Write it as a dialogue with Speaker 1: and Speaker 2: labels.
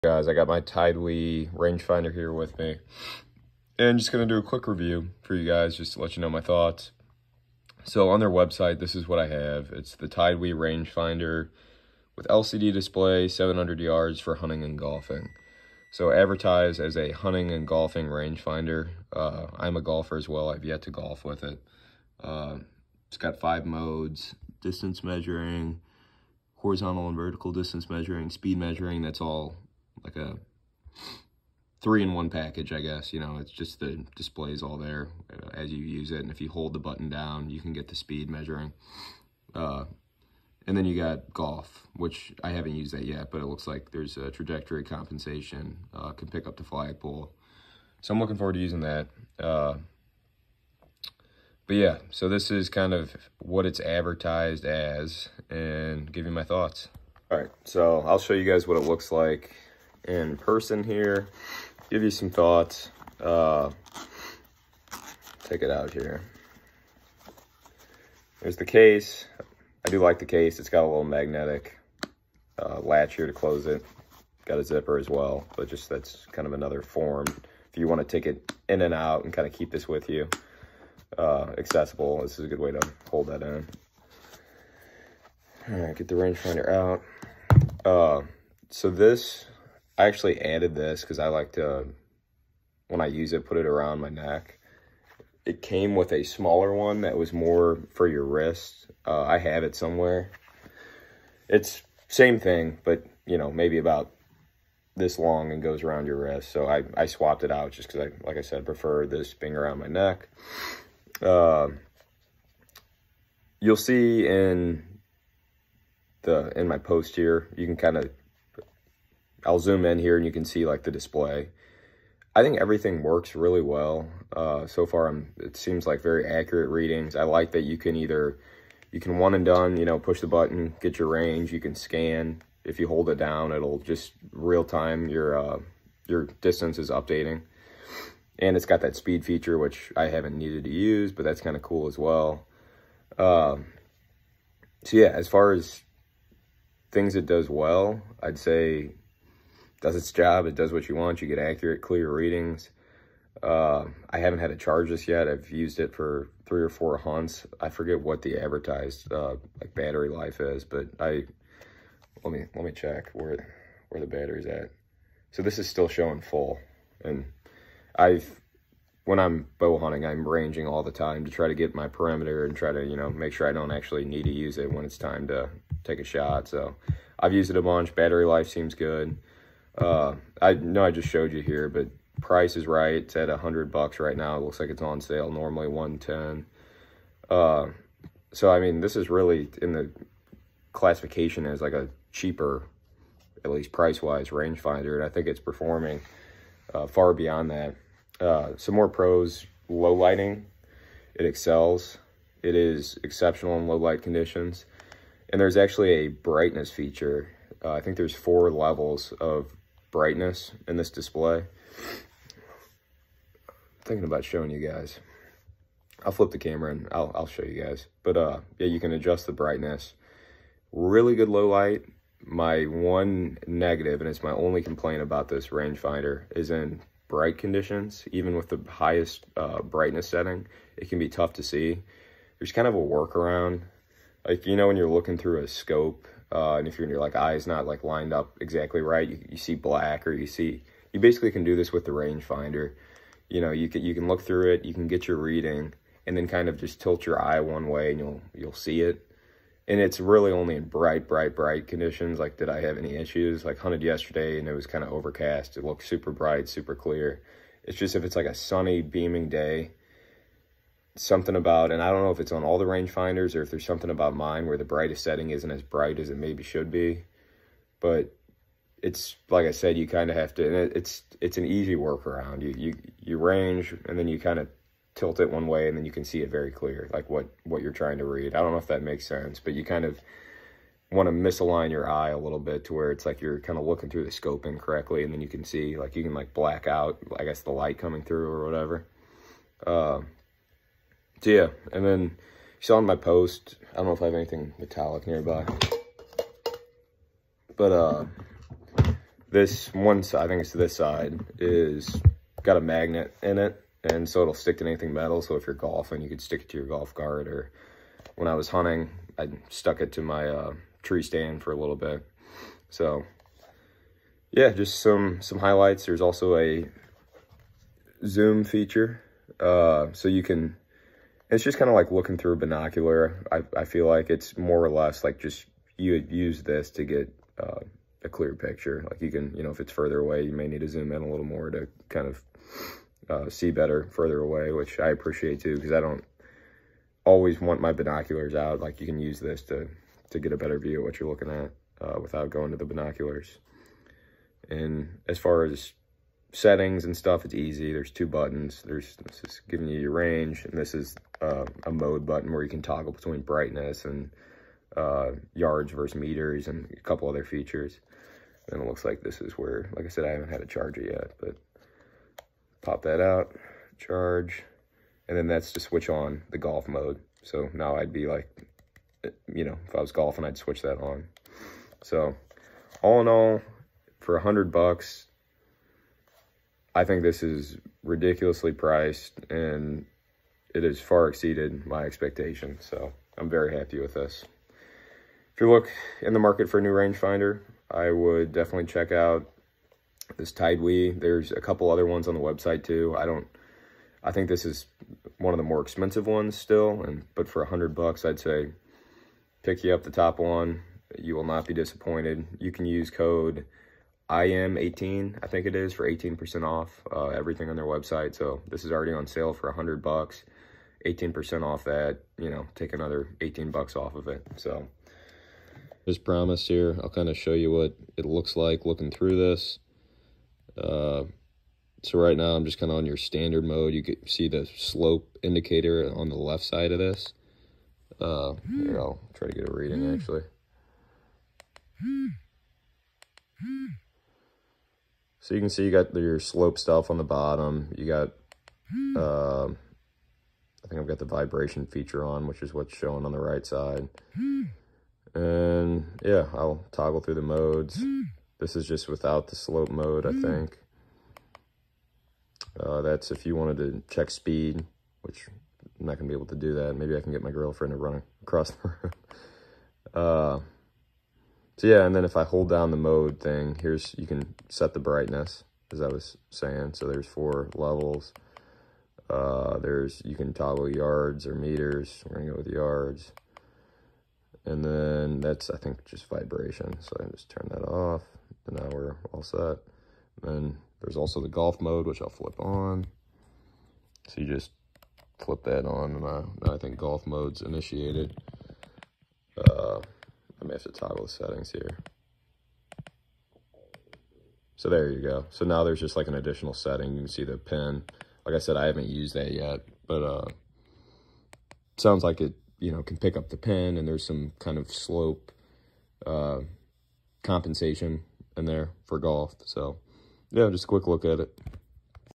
Speaker 1: Guys, I got my TideWe rangefinder here with me, and just gonna do a quick review for you guys just to let you know my thoughts. So on their website, this is what I have. It's the TideWe rangefinder with LCD display, 700 yards for hunting and golfing. So advertised as a hunting and golfing rangefinder. I'm a golfer as well. I've yet to golf with it. It's got 5 modes: distance measuring, horizontal and vertical distance measuring, speed measuring. That's all like a 3-in-1 package, I guess. You know, it's just the display's all there as you use it, and if you hold the button down, you can get the speed measuring. And then you got golf, which I haven't used that yet, but it looks like there's a trajectory compensation, can pick up the flagpole. So I'm looking forward to using that. But yeah, so this is kind of what it's advertised as, and give you my thoughts. All right, so I'll show you guys what it looks like in person here, give you some thoughts. Take it out here. There's the case. I do like the case. It's got a little magnetic latch here to close it. Got a zipper as well, but just that's kind of another form if you want to take it in and out and kind of keep this with you. Accessible. This is a good way to hold that in. All right, get the rangefinder out. So this, I actually added this because I like to, when I use it, put it around my neck. It came with a smaller one that was more for your wrist. I have it somewhere. It's same thing, but you know, maybe about this long and goes around your wrist. So I swapped it out just because like I said, prefer this being around my neck. You'll see in my post here, you can kind of, I'll zoom in here and you can see like the display. I think everything works really well. So far, it seems like very accurate readings. I like that you can one and done, you know, push the button, get your range. You can scan. If you hold it down, it'll just real time, your distance is updating. And it's got that speed feature, which I haven't needed to use, but that's kind of cool as well. So yeah, as far as things it does well, I'd say does its job. It does what you want. You get accurate, clear readings. I haven't had to charge this yet. I've used it for 3 or 4 hunts. I forget what the advertised like battery life is, but let me check where the battery's at. So this is still showing full, and when I'm bow hunting, I'm ranging all the time to try to get my perimeter and try to, you know, make sure I don't actually need to use it when it's time to take a shot. So I've used it a bunch. Battery life seems good. I know I just showed you here, but price is right. It's at $100 right now. It looks like it's on sale, normally $110. So I mean, this is really in the classification as like a cheaper, at least price-wise, rangefinder, and I think it's performing far beyond that. Some more pros: low lighting. It excels. It is exceptional in low light conditions, and there's actually a brightness feature. I think there's 4 levels of brightness in this display. I'm thinking about showing you guys. I'll flip the camera and I'll show you guys. But yeah, you can adjust the brightness. Really good low light. My one negative, and it's my only complaint about this rangefinder, is in bright conditions. Even with the highest brightness setting, it can be tough to see. There's kind of a workaround. Like, you know, when you're looking through a scope, and if your like eye's not like lined up exactly right, you see black, or you basically can do this with the rangefinder. You know, you can look through it, you can get your reading, and then kind of just tilt your eye one way and you'll see it. And it's really only in bright conditions. Like, did I have any issues? Like, hunted yesterday and it was kind of overcast. It looked super bright, super clear. It's just if it's like a sunny, beaming day, something about, and I don't know if it's on all the rangefinders or if there's something about mine where the brightest setting isn't as bright as it maybe should be. But it's, like I said, you kind of have to, and it's an easy workaround. You range, and then you kind of tilt it one way, and then you can see it very clear, like what you're trying to read. I don't know if that makes sense, but you kind of want to misalign your eye a little bit to where it's like you're kind of looking through the scope incorrectly, and then you can see, like, you can like black out, I guess, the light coming through or whatever. So yeah, and then you saw in my post, I don't know if I have anything metallic nearby, but This one side, I think it's this side, is got a magnet in it, and so it'll stick to anything metal. So if you're golfing, you could stick it to your golf cart, or when I was hunting, I stuck it to my tree stand for a little bit. So yeah, just some highlights. There's also a zoom feature, so you can, it's just kind of like looking through a binocular. I feel like it's more or less like just you would use this to get a clear picture. Like you can, you know, if it's further away, you may need to zoom in a little more to kind of see better further away, which I appreciate too, because I don't always want my binoculars out. Like you can use this to get a better view of what you're looking at without going to the binoculars. And as far as settings and stuff, it's easy. There's 2 buttons. This is giving you your range, and this is a mode button where you can toggle between brightness and yards versus meters and a couple other features. And it looks like this is where, like I said, I haven't had a charger yet, but pop that out, charge, and then that's to switch on the golf mode. So now I'd be like, you know, if I was golfing, I'd switch that on. So all in all, for $100, I think this is ridiculously priced, and it has far exceeded my expectations. So I'm very happy with this. If you look in the market for a new rangefinder, I would definitely check out this TideWe. There's a couple other ones on the website too. I think this is one of the more expensive ones still, but for $100, I'd say pick you up the top one. You will not be disappointed. You can use code IM18, I think it is, for 18% off everything on their website. So this is already on sale for $100, 18% off that, you know, take another 18 bucks off of it. So as promised here, I'll kind of show you what it looks like looking through this. So right now I'm just kind of on your standard mode. You can see the slope indicator on the left side of this. Here, I'll try to get a reading actually. So you can see you got your slope stuff on the bottom. You got, I think I've got the vibration feature on, which is what's showing on the right side. And yeah, I'll toggle through the modes. This is just without the slope mode, I think. That's if you wanted to check speed, which I'm not gonna be able to do that. Maybe I can get my girlfriend to run across the room. So yeah, and then if I hold down the mode thing, you can set the brightness, as I was saying. So there's 4 levels. You can toggle yards or meters. We're gonna go with yards. And then that's, I think, just vibration. So I just turn that off, and now we're all set. And then there's also the golf mode, which I'll flip on. So you just flip that on, and now I think golf mode's initiated. I may have to toggle the settings here. So there you go. So now there's just like an additional setting. You can see the pin. Like I said, I haven't used that yet, but sounds like it, you know, can pick up the pin, and there's some kind of slope compensation in there for golf. So yeah, just a quick look at it.